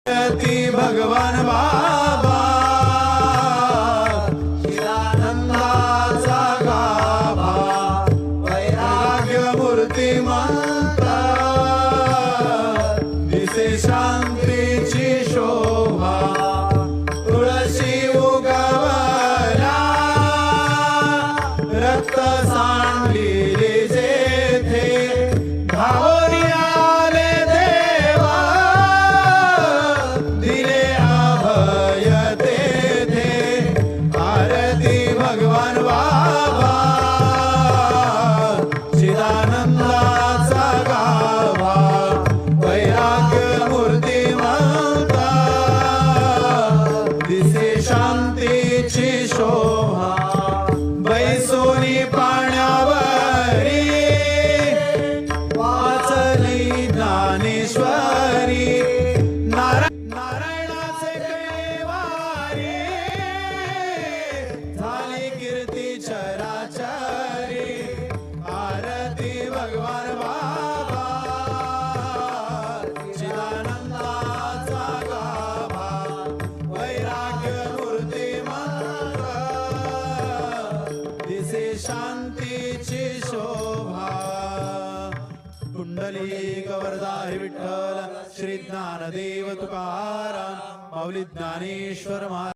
भगवान बाबा चिदानंदाचा गाभा वैराग्य मूर्तिमंत दिसे शांतीची शोभा तुळशी उगवला रक्त सांडलेले जेथे धावून आले देवा दिले अभय तेथे आरती भगवान बाबा चिदानंदाचा गाभा वैराग्य मूर्तिमंत दिसे शांतीची शोभा बैसोनी पाण्यावरी वाचली ज्ञानेश्वरी नारायणाचे कैवारी झाली कीर्ती चराचरी आरती भगवान बाबा चिदानंदाचा गाभा वैराग्य मूर्तिमंत दिसे शांतीची शोभा कुंडलिक वरदा विठ्ठल श्री ज्ञानदेव तुकाराम माऊली ज्ञानेश्वर महाराज